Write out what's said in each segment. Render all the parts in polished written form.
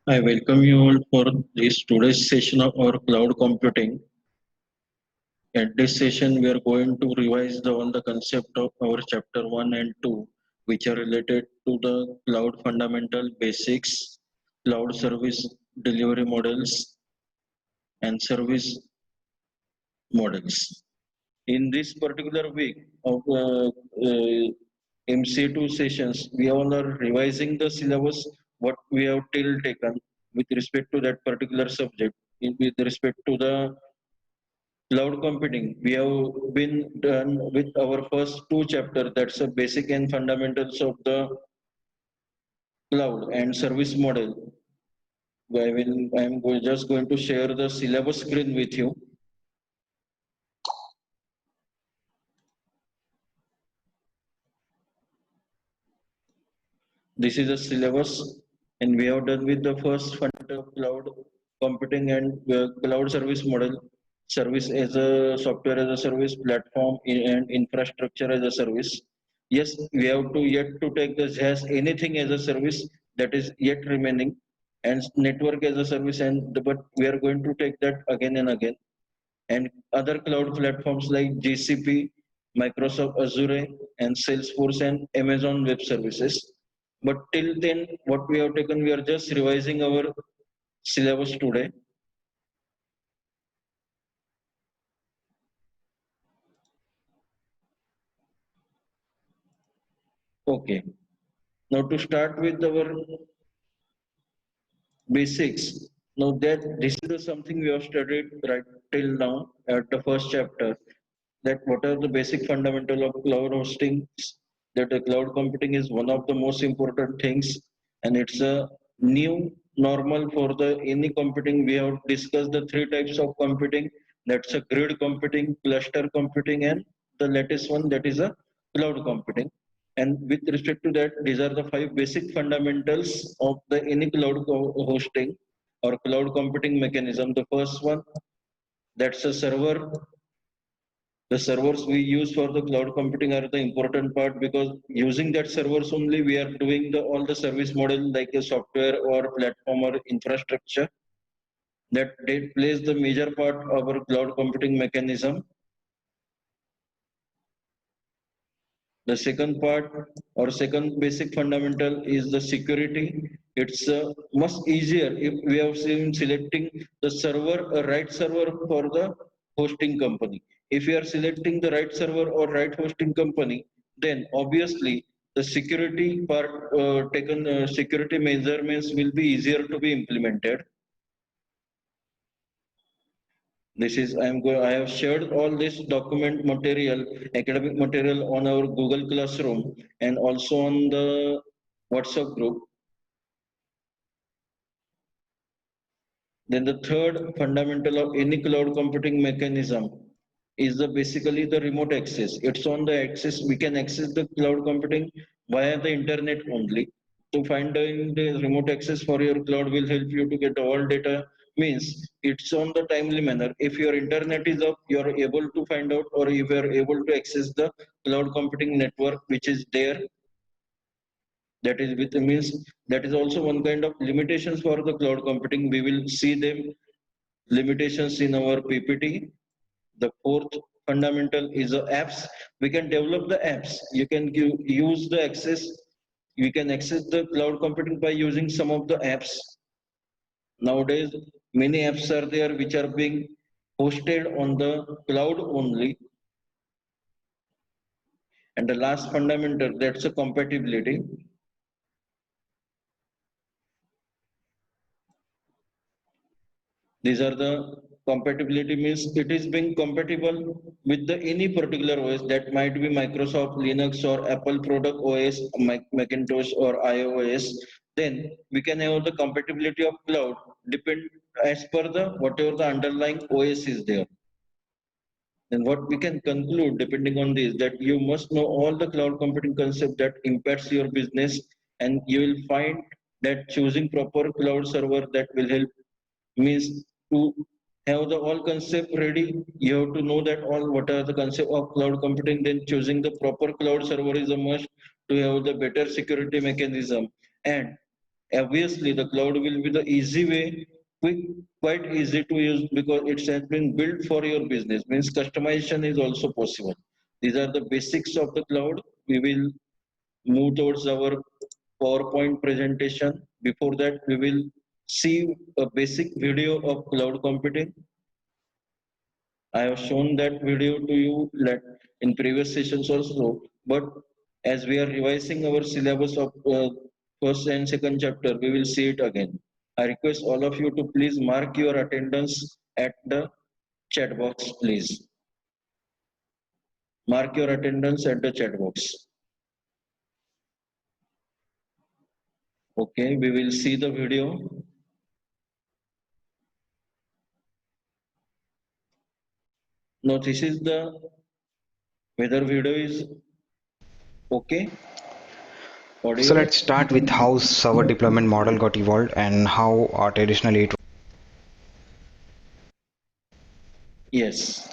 I welcome you all for this today's session of our cloud computing. At this session, we are going to revise all the concept of our chapter 1 and 2, which are related to the cloud fundamental basics, cloud service delivery models, and service models. In this particular week of MC2 sessions, we all are revising the syllabus, what we have till taken with respect to that particular subject. With respect to the cloud computing, we have been done with our first two chapters. That's the basic and fundamentals of the cloud and service model. Just going to share the syllabus screen with you. This is a syllabus, and we have done with the first fundamental of cloud computing and cloud service model, service as a software as a service, platform and infrastructure as a service. Yes, we have to yet to take this as anything as a service that is yet remaining, and network as a service, but we are going to take that again and again. And other cloud platforms like GCP, Microsoft Azure, and Salesforce and Amazon Web Services. But till then, what we have taken, we are just revising our syllabus today. Okay. Now to start with our basics. Now that this is something we have studied right till now at the first chapter. That what are the basic fundamental of cloud hosting? That the cloud computing is one of the most important things, and it's a new normal for the any computing. We have discussed the three types of computing. That's a grid computing, cluster computing, and the latest one that is a cloud computing. And with respect to that, these are the five basic fundamentals of the any cloud hosting or cloud computing mechanism. The first one, that's a server. The servers we use for the cloud computing are the important part, because using that servers only we are doing the all the service model like a software or platform or infrastructure, that they plays the major part of our cloud computing mechanism. The second part or second basic fundamental is the security. It's much easier if we have seen selecting the server, a right server for the hosting company. If you are selecting the right server or right hosting company, then obviously the security part taken security measurements will be easier to be implemented. I have shared all this document material, academic material on our Google Classroom and also on the WhatsApp group. Then the third fundamental of any cloud computing mechanism is the basically the remote access. It's on the access. We can access the cloud computing via the internet only. To find the remote access for your cloud will help you to get all data. Means it's on the timely manner. If your internet is up, you are able to find out, or if you are able to access the cloud computing network which is there. That is with means that is also one kind of limitations for the cloud computing. We will see them limitations in our PPT. The fourth fundamental is the apps. We can develop the apps. You can use the access. We can access the cloud computing by using some of the apps. Nowadays, many apps are there which are being hosted on the cloud only. And the last fundamental, that's a compatibility. These are the compatibility means it is being compatible with the any particular OS, that might be Microsoft Linux or Apple product OS, Macintosh or iOS. Then we can have the compatibility of cloud depend as per the whatever the underlying OS is there. Then what we can conclude depending on this, that you must know all the cloud computing concept that impacts your business, and you will find that choosing proper cloud server that will help means to have the all concept ready. You have to know that all what are the concept of cloud computing. Then choosing the proper cloud server is a must to have the better security mechanism. And Obviously the cloud will be the easy way, quick, quite easy to use because it has been built for your business, means customization is also possible. These are the basics of the cloud. We will move towards our PowerPoint presentation. Before that we will see a basic video of cloud computing. I have shown that video to you in previous sessions also, but as we are revising our syllabus of first and second chapter, we will see it again. I request all of you to please mark your attendance at the chat box, please. Mark your attendance at the chat box. Okay, we will see the video. Now this is the whether video is okay. So Audio. let's start with how server deployment model got evolved and how traditionally it. Yes.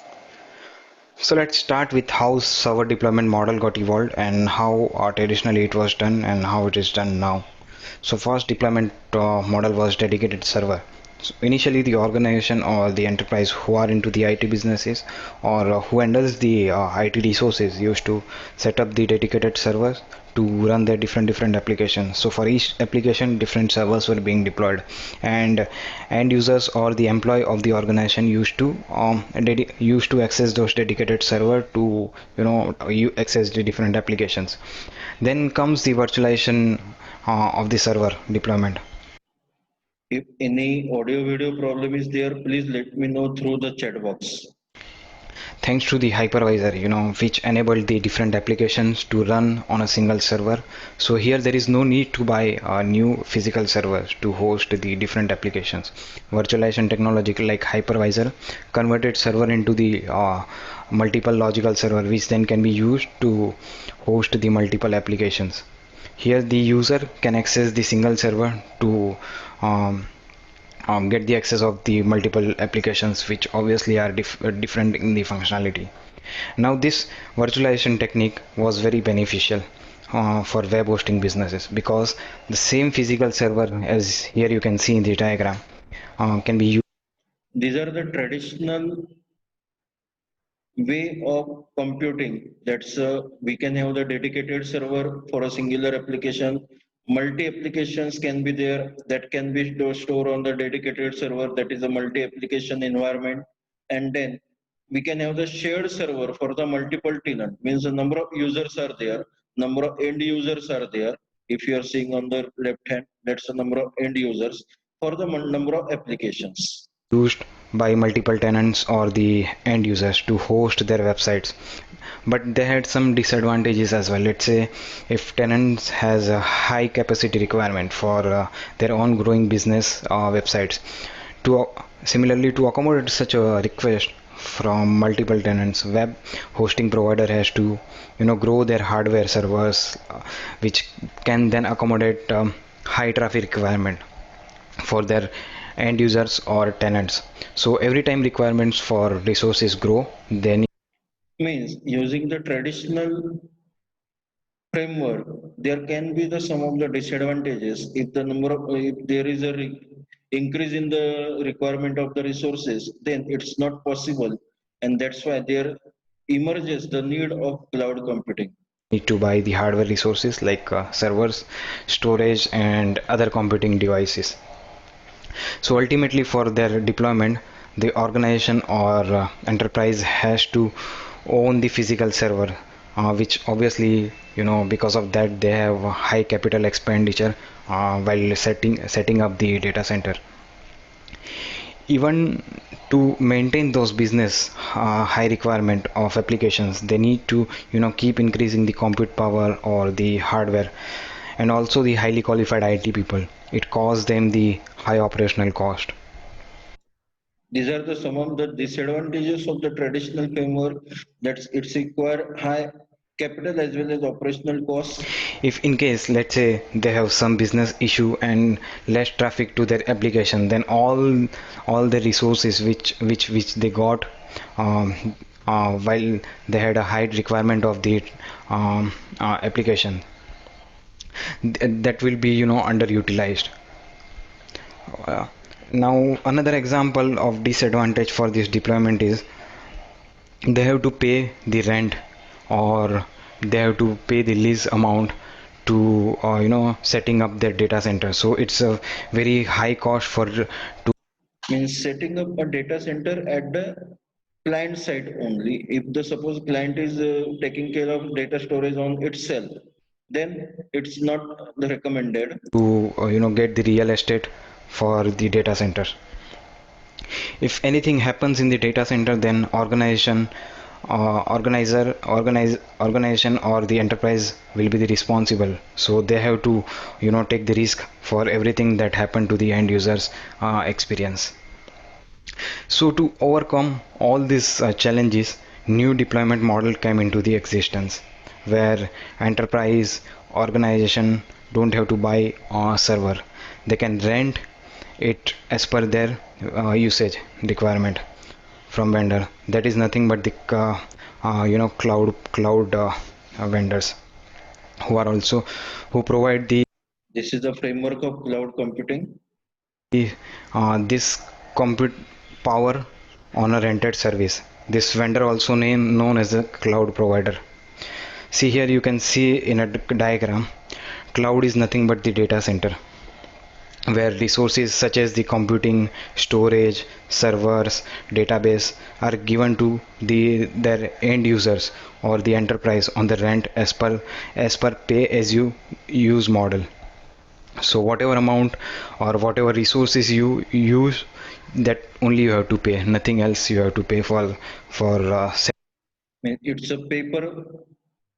So let's start with how server deployment model got evolved and how traditionally it was done and how it is done now. So first deployment model was dedicated server. So initially the organization or the enterprise who are into the IT businesses or who handles the IT resources used to set up the dedicated servers to run their different applications. So for each application different servers were being deployed, and end users or the employee of the organization used to access those dedicated server to you access the different applications. Then comes the virtualization of the server deployment. If any audio video problem is there, please let me know through the chat box. Thanks to the hypervisor, which enabled the different applications to run on a single server. So here there is no need to buy new physical servers to host the different applications. Virtualization technology like hypervisor converted server into the multiple logical server, which then can be used to host the multiple applications. Here the user can access the single server to um, get the access of the multiple applications, which obviously are different in the functionality. Now this virtualization technique was very beneficial for web hosting businesses, because the same physical server, as here you can see in the diagram, can be used. These are the traditional way of computing. That's we can have the dedicated server for a singular application. Multi applications can be there that can be stored on the dedicated server, that is a multi application environment. And then we can have the shared server for the multiple tenant, means the number of users are there, number of end users are there. If you are seeing on the left hand, that's the number of end users for the number of applications. Used by multiple tenants or the end users to host their websites, but they had some disadvantages as well. Let's say if tenants has a high capacity requirement for their own growing business websites, to similarly to accommodate such a request from multiple tenants, web hosting provider has to grow their hardware servers, which can then accommodate high traffic requirement for their end users or tenants. So every time requirements for resources grow, then Means using the traditional framework, there can be the some of the disadvantages. If the number of if there is a increase in the requirement of the resources, then it's not possible, and that's why there emerges the need of cloud computing. need to buy the hardware resources like servers, storage, and other computing devices. So ultimately, for their deployment, the organization or enterprise has to own the physical server, which obviously, because of that they have a high capital expenditure while setting up the data center. Even to maintain those business high requirement of applications, they need to keep increasing the compute power or the hardware, and also the highly qualified IT people. It costs them the high operational cost. These are the some of the disadvantages of the traditional framework. That's it's require high capital as well as operational costs. If in case, let's say, they have some business issue and less traffic to their application, then all the resources which they got while they had a high requirement of the application, that will be underutilized. Uh, Now another example of disadvantage for this deployment is they have to pay the rent, or they have to pay the lease amount to setting up their data center. So it's a very high cost for to Means setting up a data center at the client side only. If the suppose client is taking care of data storage on itself, then it's not the recommended. get the real estate for the data center. If anything happens in the data center, then organization or the enterprise will be the responsible. So they have to take the risk for everything that happened to the end users experience. So to overcome all these challenges, new deployment model came into the existence, where enterprise organization don't have to buy a server. They can rent it as per their usage requirement from vendor. That is nothing but the cloud vendors who are also who provide the This is the framework of cloud computing. this compute power on a rented service. This vendor also known as a cloud provider. See here, you can see in a diagram, cloud is nothing but the data center where resources such as the computing, storage, servers, database are given to their end users or the enterprise on the rent as per pay as you use model. So whatever amount or whatever resources you use, that only you have to pay, nothing else you have to pay for It's a paper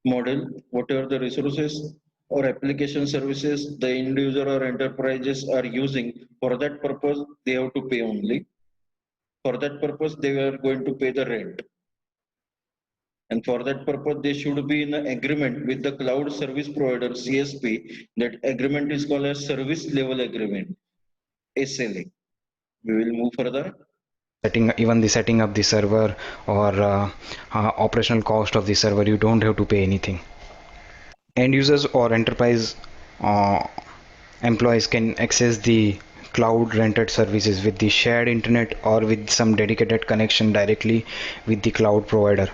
model. Whatever the resources or application services the end user or enterprises are using, for that purpose they have to pay only. For that purpose they are going to pay the rent, and for that purpose they should be in an agreement with the cloud service provider, CSP. That agreement is called as service level agreement, SLA. We will move further. setting up the server or operational cost of the server. You don't have to pay anything. End users or enterprise uh, employees can access the cloud rented services with the shared internet or with some dedicated connection directly with the cloud provider.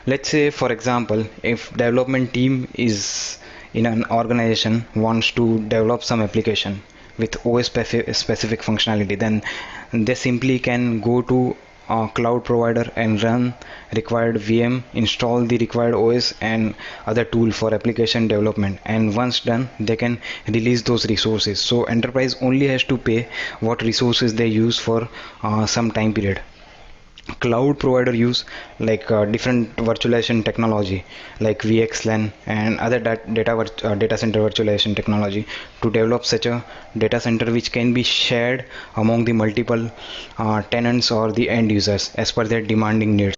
Let's say for example, if development team is in an organization wants to develop some application with OS specific functionality, then they simply can go to a cloud provider and run required VM, install the required OS and other tool for application development, and once done they can release those resources. So enterprise only has to pay what resources they use for some time period. Cloud provider use like different virtualization technology like VXLAN and other data center virtualization technology to develop such a data center which can be shared among the multiple tenants or the end users as per their demanding needs.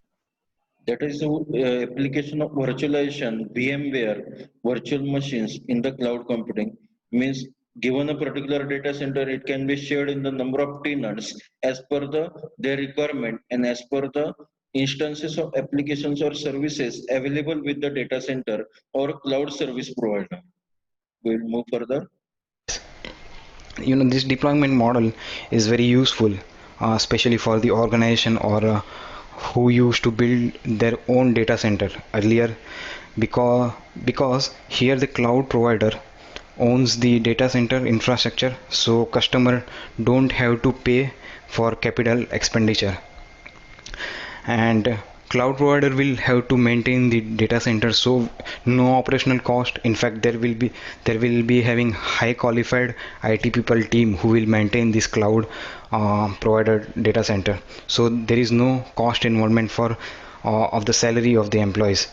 That is the application of virtualization, VMware, virtual machines in the cloud computing. Means given a particular data center, it can be shared in the number of tenants as per their requirement and as per the instances of applications or services available with the data center or cloud service provider. We'll move further. This deployment model is very useful, especially for the organization or who used to build their own data center earlier, because here the cloud provider owns the data center infrastructure, so customer don't have to pay for capital expenditure, and cloud provider will have to maintain the data center, so no operational cost. In fact, there will be having high qualified IT people team who will maintain this cloud provider data center, so there is no cost involvement for of the salary of the employees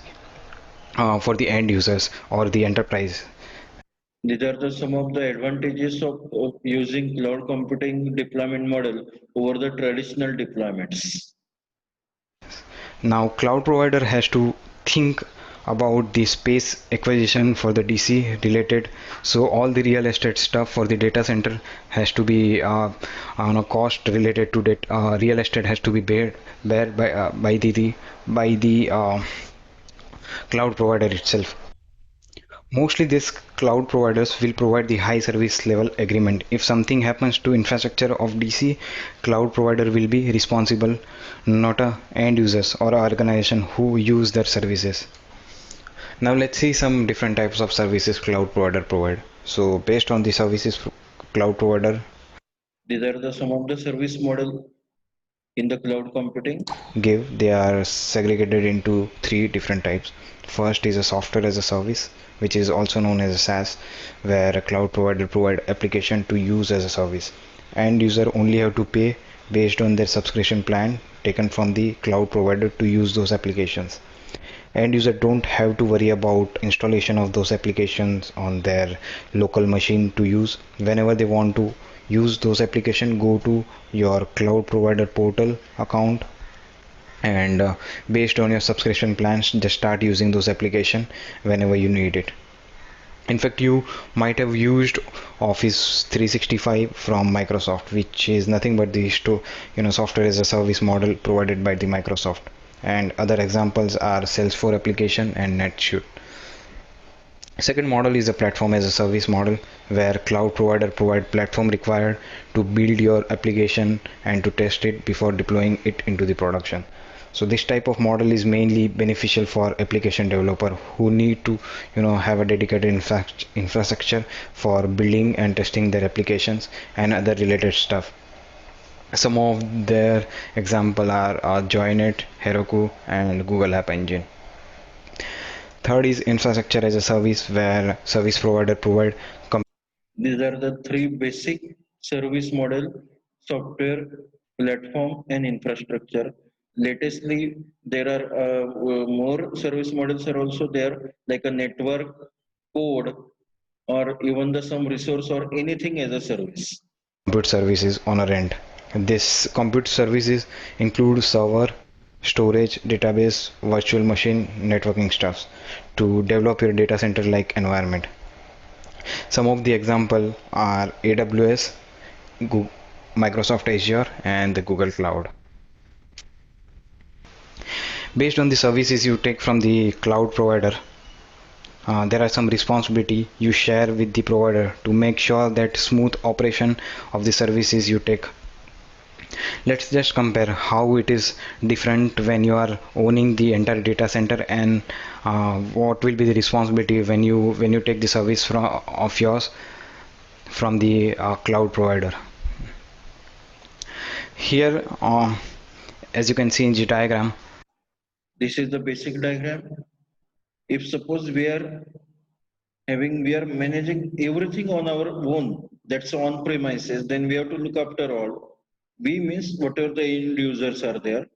for the end users or the enterprise. These are some of the advantages of using cloud computing deployment model over the traditional deployments. Now cloud provider has to think about the space acquisition for the DC related, so all the real estate stuff for the data center has to be on a cost related to that real estate has to be bear by the cloud provider itself. Mostly these cloud providers will provide the high service level agreement. If something happens to infrastructure of DC, cloud provider will be responsible, not a end users or a organization who use their services. Now let's see some different types of services cloud provider provide. So based on the services cloud provider These are the some of the service model in the cloud computing. give, they are segregated into three different types. First is a software as a service, which is also known as a SaaS, where a cloud provider provide application to use as a service. End user only have to pay based on their subscription plan taken from the cloud provider to use those applications. End user don't have to worry about installation of those applications on their local machine to use. Whenever they want to use those applications, go to your cloud provider portal account, and based on your subscription plans, just start using those application whenever you need it. In fact, you might have used Office 365 from Microsoft, which is nothing but the software as a service model provided by the Microsoft. And other examples are Salesforce application and NetSuite. Second model is a platform as a service model, where cloud provider provide platform required to build your application and to test it before deploying it into the production. So this type of model is mainly beneficial for application developer who need to have a dedicated infrastructure for building and testing their applications and other related stuff. Some of their example are Joinet, Heroku, and Google App Engine. Third is infrastructure as a service, where service provider provide These are the three basic service model: software, platform, and infrastructure. Latestly, there are more service models are also there, like a network, code, or even the some resource or anything as a service. compute services on our end. This compute services include server, storage, database, virtual machine, networking stuffs to develop your data center like environment. Some of the example are AWS, Google, Microsoft Azure, and the Google Cloud. Based on the services you take from the cloud provider, there are some responsibility you share with the provider to make sure that smooth operation of the services you take. Let's just compare how it is different when you are owning the entire data center, and what will be the responsibility when you take the service from of yours from the cloud provider. Here, as you can see in the diagram, This is the basic diagram. If suppose we are managing everything on our own, that's on premises, then we have to look after all. We means whatever the end users are there.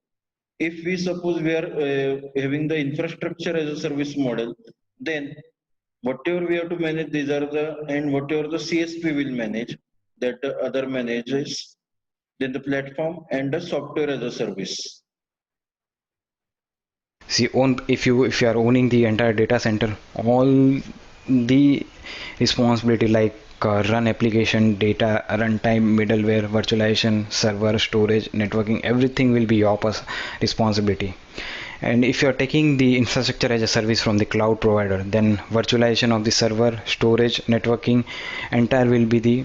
If we suppose we are having the infrastructure as a service model, then whatever we have to manage, these are the, and whatever the CSP will manage, that the other manages, then the platform and the software as a service. see, own if you are owning the entire data center, all the responsibility like run application, data, runtime, middleware, virtualization, server, storage, networking, everything will be your responsibility. And if you are taking the infrastructure as a service from the cloud provider, then virtualization of the server, storage, networking, entire will be the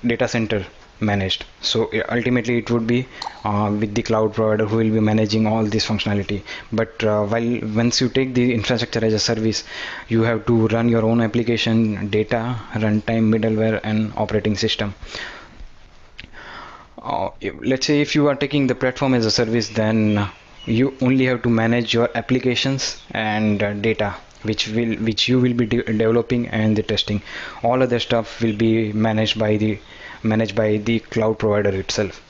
data center managed. So ultimately it would be with the cloud provider who will be managing all this functionality. But while once you take the infrastructure as a service, you have to run your own application, data, runtime, middleware, and operating system. Let's say if you are taking the platform as a service, then you only have to manage your applications and data which you will be developing and the testing. All other stuff will be managed by the cloud provider itself.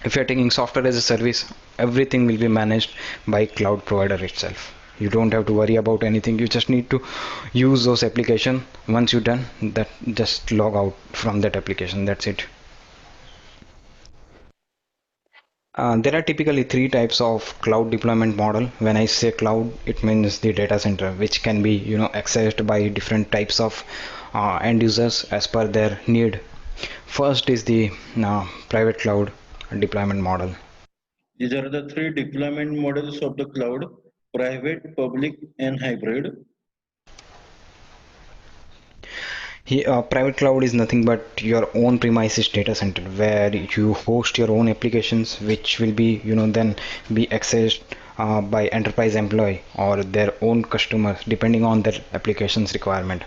If you're taking software as a service, everything will be managed by cloud provider itself. You don't have to worry about anything. You just need to use those application. Once you're done, that just log out from that application. That's it. There are typically three types of cloud deployment model. When I say cloud, it means the data center, which can be accessed by different types of end users as per their need. First is the private cloud deployment model. These are the three deployment models of the cloud: private, public, and hybrid. Private cloud is nothing but your own premises data center where you host your own applications, which will be, then be accessed by enterprise employee or their own customers, depending on their applications requirement.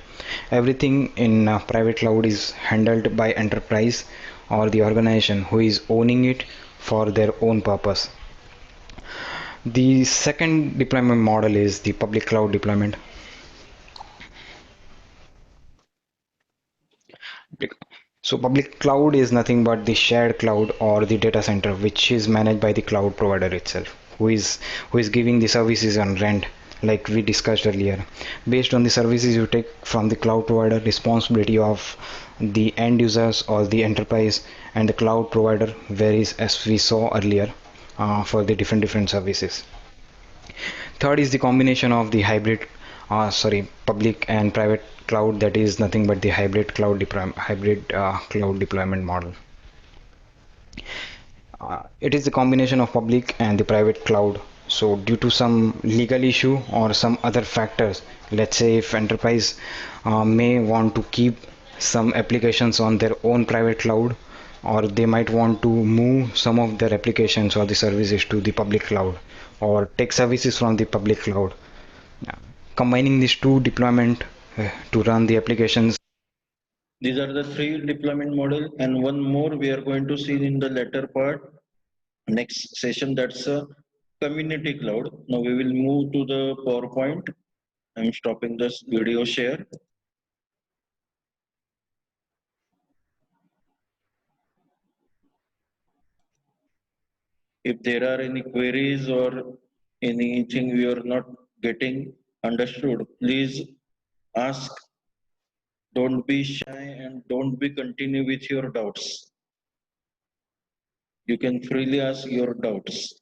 Everything in private cloud is handled by enterprise or the organization who is owning it for their own purpose. The second deployment model is the public cloud deployment. So public cloud is nothing but the shared cloud or the data center which is managed by the cloud provider itself, who is giving the services on rent, like we discussed earlier. Based on the services you take from the cloud provider, responsibility of the end users or the enterprise and the cloud provider varies, as we saw earlier, for the different services. Third is the combination of the public and private cloud, that is nothing but the hybrid cloud deployment model. It is the combination of public and the private cloud. So due to some legal issue or some other factors, let's say if enterprise may want to keep some applications on their own private cloud, or they might want to move some of their applications or the services to the public cloud, or take services from the public cloud. Combining these two deployment to run the applications. These are the three deployment model, and one more we are going to see in the later part, next session, that's a community cloud. Now we will move to the PowerPoint. I'm stopping this video share. If there are any queries or anything we are not getting understood, please ask. Don't be shy and don't be continue with your doubts. You can freely ask your doubts.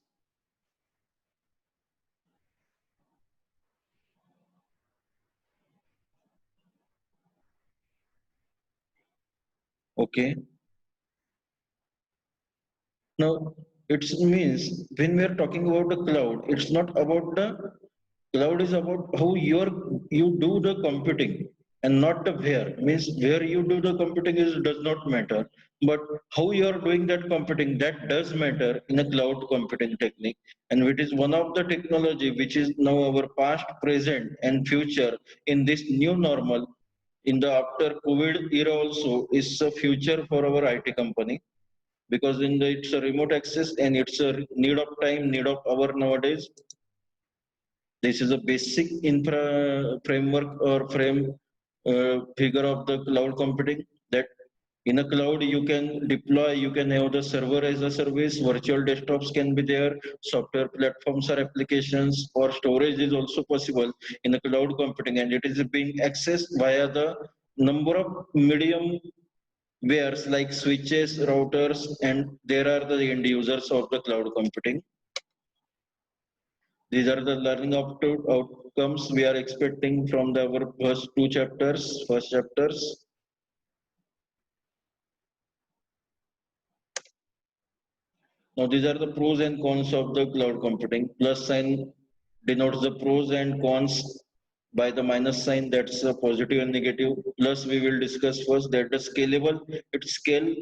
Okay. Now, it means when we are talking about the cloud, it's not about the cloud is about how you do the computing and not the where. Means where you do the computing is does not matter, but how you are doing that computing, that does matter in a cloud computing technique. And it is one of the technology which is now our past, present, and future in this new normal. In the after COVID era also is a future for our IT company, because it's a remote access and it's a need of time, need of hour nowadays. This is a basic infra framework or frame figure of the cloud computing, that in a cloud you can deploy, you can have the server as a service, virtual desktops can be there, software platforms or applications or storage is also possible in a cloud computing, and it is being accessed via the number of medium wares like switches, routers, and there are the end users of the cloud computing. These are the learning outcomes we are expecting from our first two chapters, first chapters. Now, these are the pros and cons of the cloud computing. Plus sign denotes the pros and cons. By the minus sign, that's a positive and negative. Plus, we will discuss first that the scalable, it scale.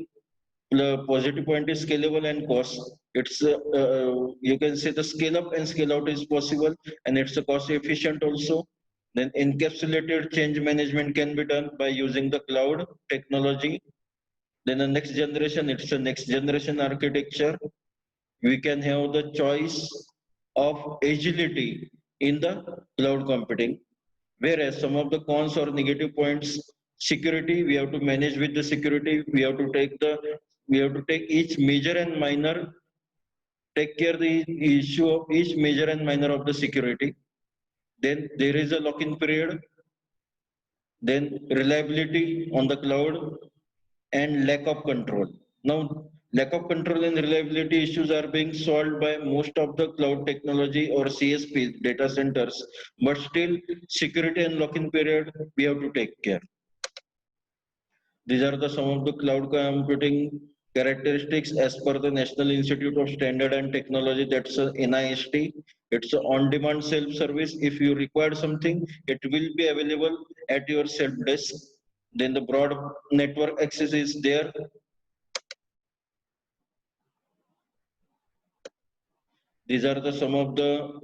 The positive point is scalable and cost. It's you can say the scale up and scale out is possible, and it's a cost efficient also. Then encapsulated change management can be done by using the cloud technology. Then the next generation, it's a next generation architecture. We can have the choice of agility in the cloud computing. Whereas some of the cons or negative points, security, we have to manage with the security. We have to take each major and minor, take care the issue of each major and minor of the security. Then there is a lock-in period. Then reliability on the cloud and lack of control. Now, lack of control and reliability issues are being solved by most of the cloud technology or CSP data centers, but still security and lock-in period we have to take care. These are the some of the cloud computing characteristics as per the National Institute of Standard and Technology, that's NIST. It's a on-demand self-service. If you require something, it will be available at your self desk. Then the broad network access is there. These are the some of the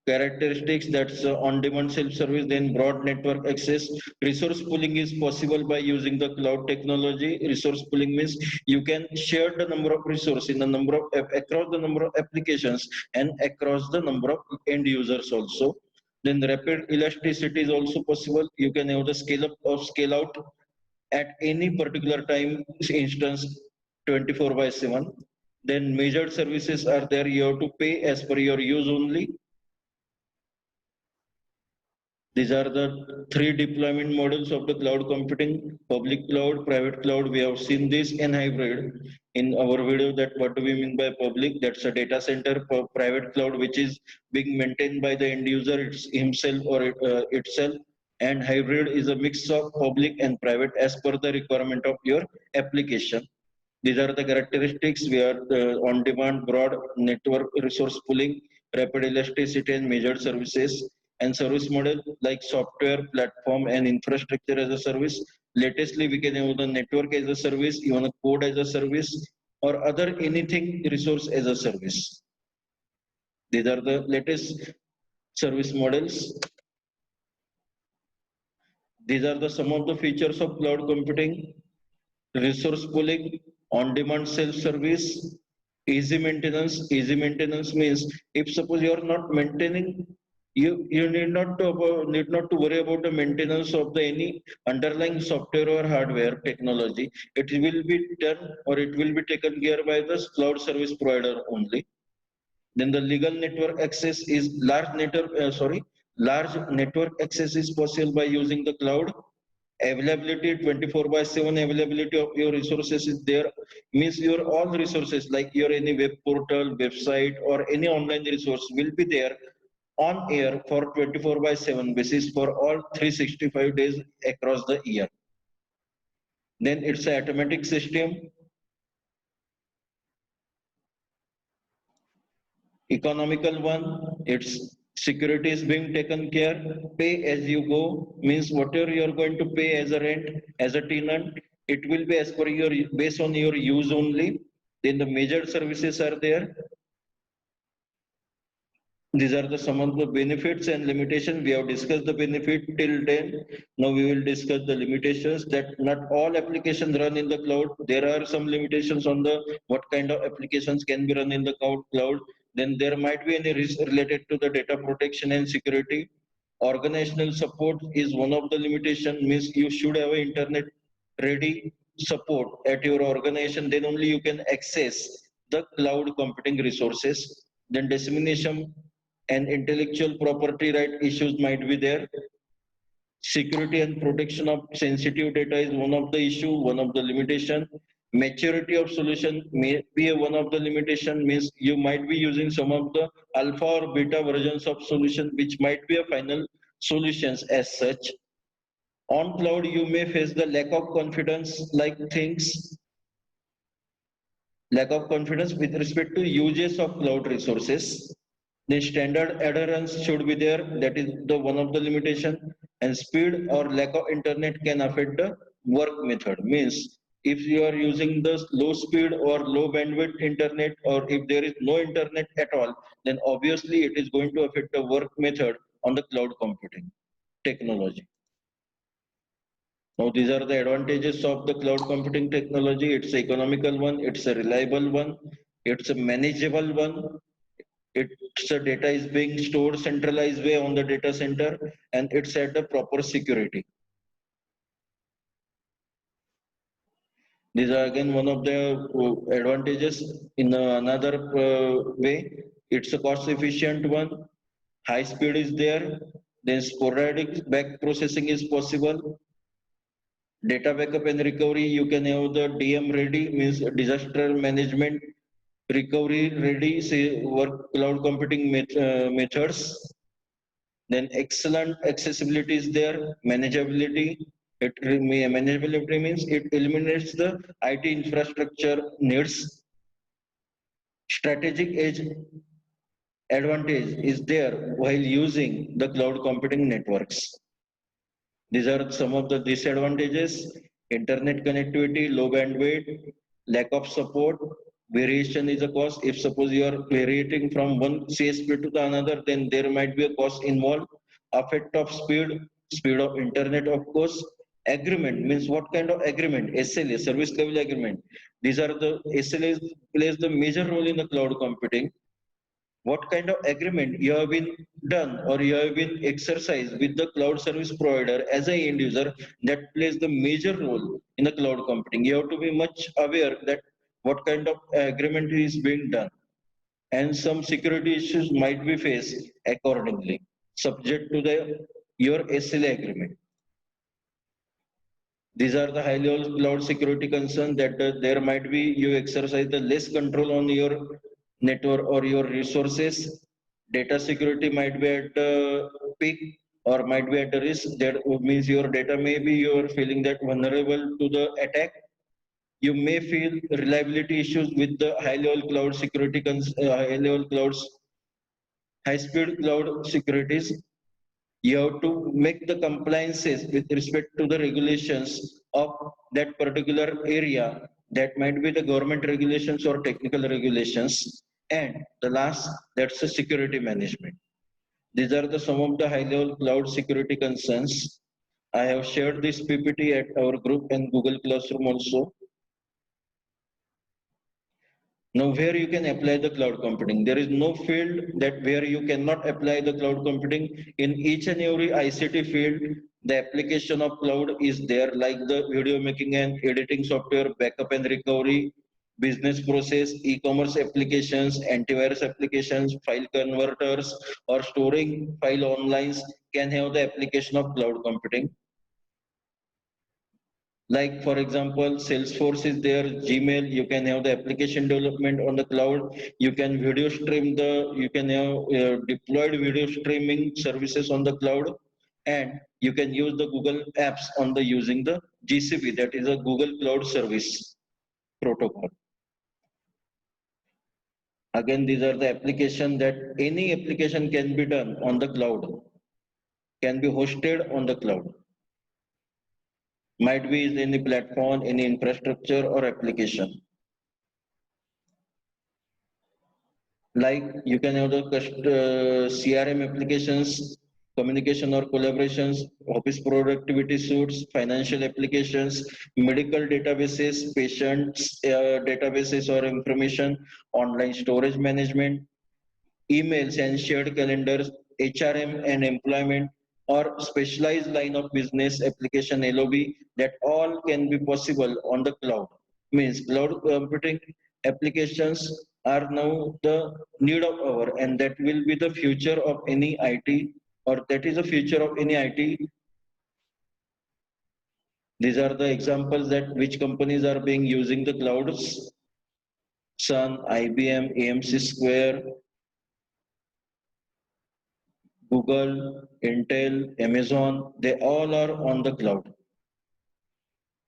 characteristics. That's on-demand self-service, then broad network access. Resource pooling is possible by using the cloud technology. Resource pooling means you can share the number of resources in the number of across the number of applications and across the number of end users also. Then rapid elasticity is also possible. You can have the scale up or scale out at any particular time instance 24 by 7. Then measured services are there. You have to pay as per your use only. These are the three deployment models of the cloud computing: public cloud, private cloud. We have seen this in hybrid in our video. That what do we mean by public? That's a data center. For private cloud, which is being maintained by the end user himself or itself. And hybrid is a mix of public and private as per the requirement of your application. These are the characteristics. We are on-demand, broad network resource pooling, rapid elasticity, and measured services. And service model like software, platform, and infrastructure as a service. Latestly, we can have the network as a service, even a code as a service, or other anything resource as a service. These are the latest service models. These are the some of the features of cloud computing: resource pooling, on-demand self-service, easy maintenance. Easy maintenance means if suppose you are not maintaining, you need not to worry about the maintenance of the any underlying software or hardware technology. It will be done or it will be taken care by the cloud service provider only. Then the legal network access is large network access is possible by using the cloud. Availability 24 by 7 availability of your resources is there, means your all resources like your any web portal, website, or any online resource will be there on air for 24 by 7 basis for all 365 days across the year. Then it's an automatic system, economical one. Its security is being taken care. Pay as you go means whatever you are going to pay as a rent, as a tenant, it will be as per your based on your use only. Then the major services are there. These are the some of the benefits and limitations. We have discussed the benefit till then. Now we will discuss the limitations, that not all applications run in the cloud. There are some limitations on the what kind of applications can be run in the cloud. Then there might be any risk related to the data protection and security. Organizational support is one of the limitation, means you should have an internet ready support at your organization, then only you can access the cloud computing resources. Then dissemination and intellectual property right issues might be there. Security and protection of sensitive data is one of the issue, one of the limitation. Maturity of solution may be one of the limitation, means you might be using some of the alpha or beta versions of solution which might be a final solutions as such. On cloud, you may face the lack of confidence like things, lack of confidence with respect to uses of cloud resources. The standard adherence should be there. That is the one of the limitation. And speed or lack of internet can affect the work method. Means if you are using the low speed or low bandwidth internet, or if there is no internet at all, then obviously it is going to affect the work method on the cloud computing technology. Now, these are the advantages of the cloud computing technology. It's an economical one, it's a reliable one, it's a manageable one. It's a data is being stored centralized way on the data center, and it's at a proper security. These are again one of the advantages. In another way, it's a cost efficient one. High speed is there. Then sporadic back processing is possible. Data backup and recovery, you can have the DM ready, means disaster management recovery ready, say work cloud computing methods. Then excellent accessibility is there, manageability. Manageability means it eliminates the IT infrastructure needs. Strategic edge advantage is there while using the cloud computing networks. These are some of the disadvantages: internet connectivity, low bandwidth, lack of support, variation is a cost. If suppose you are variating from one CSP to the another, then there might be a cost involved. Effect of speed, speed of internet, of course. Agreement means what kind of agreement? SLA, service level agreement. These are the SLAs plays the major role in the cloud computing. What kind of agreement you have been done or you have been exercised with the cloud service provider as a end user, that plays the major role in the cloud computing. You have to be much aware that what kind of agreement is being done, and some security issues might be faced accordingly, subject to the your SLA agreement. These are the high level cloud security concerns that there might be you exercise the less control on your network or your resources. Data security might be at peak or might be at a risk. That means your data may be you are feeling that vulnerable to the attack. You may feel reliability issues with the high level cloud security, high level clouds, high speed cloud securities. You have to make the compliances with respect to the regulations of that particular area. That might be the government regulations or technical regulations. And the last, that's the security management. These are the some of the high level cloud security concerns. I have shared this PPT at our group and Google Classroom also. Now, where you can apply the cloud computing, there is no field that where you cannot apply the cloud computing. In each and every ICT field, the application of cloud is there, like the video making and editing software, backup and recovery, business process, e-commerce applications, antivirus applications, file converters, or storing file online can have the application of cloud computing. Like for example, Salesforce is there, Gmail, you can have the application development on the cloud. You can video stream the, you can have deployed video streaming services on the cloud. And you can use the Google apps on the using the GCP, that is a Google Cloud Service protocol. Again, these are the application that any application can be done on the cloud, can be hosted on the cloud. Might be any platform, any infrastructure or application. Like you can have the CRM applications, communication or collaborations, office productivity suites, financial applications, medical databases, patients databases or information, online storage management, emails and shared calendars, HRM and employment, or specialized line of business application LOB, that all can be possible on the cloud. Means cloud computing applications are now the need of our, and that will be the future of any IT, or that is the future of any IT. These are the examples that which companies are being using the clouds: Sun, IBM, AMC Square, Google, Intel, Amazon, they all are on the cloud.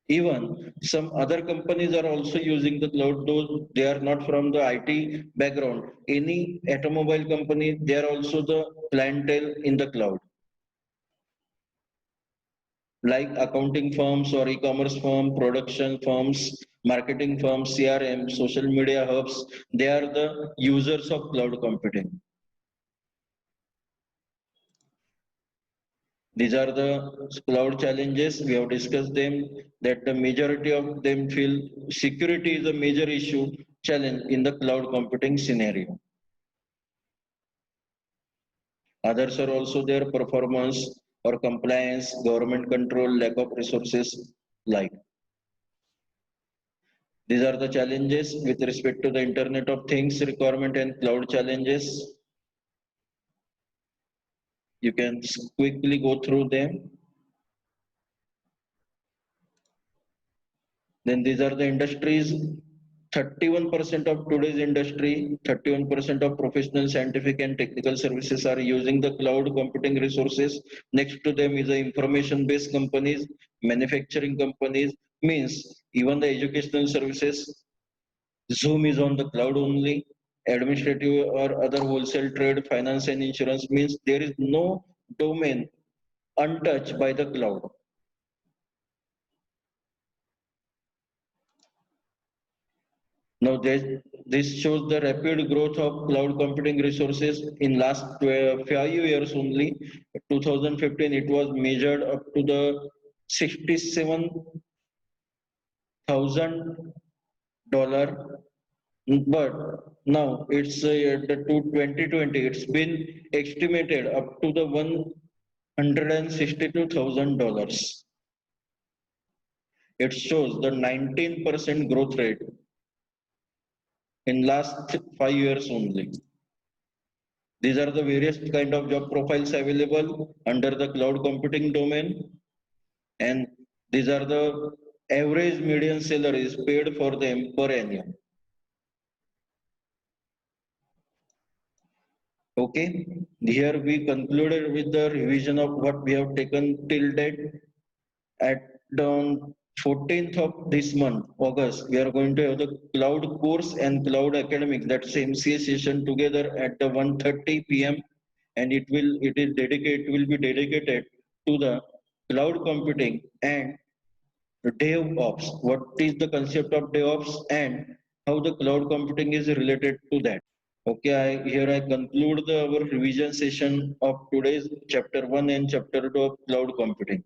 Even some other companies are also using the cloud, though they are not from the IT background. Any automobile company, they are also the clientele in the cloud. Like accounting firms or e-commerce firm, production firms, marketing firms, CRM, social media hubs, they are the users of cloud computing. These are the cloud challenges. We have discussed them, that the majority of them feel security is a major issue challenge in the cloud computing scenario. Others are also their performance or compliance, government control, lack of resources, like. These are the challenges with respect to the Internet of Things requirement and cloud challenges. You can quickly go through them. Then these are the industries. 31% of today's industry, 31% of professional, scientific, and technical services are using the cloud computing resources. Next to them is the information-based companies, manufacturing companies, means even the educational services. Zoom is on the cloud only. Administrative or other wholesale trade, finance and insurance, means there is no domain untouched by the cloud. Now this shows the rapid growth of cloud computing resources in last 5 years only. 2015 it was measured up to the 67,000 dollar, but now it's the to 2020 it's been estimated up to the $162,000. It shows the 19% growth rate in last 5 years only. These are the various kind of job profiles available under the cloud computing domain, and these are the average median salaries paid for them per annum. Okay, here we concluded with the revision of what we have taken till date. At the 14th of this month, August, we are going to have the cloud course and cloud academic, that's MCA session together at the 1:30 p.m. and it will be dedicated to the cloud computing and DevOps. What is the concept of DevOps and how the cloud computing is related to that? Okay, here I conclude our revision session of today's chapter 1 and chapter 2 of cloud computing.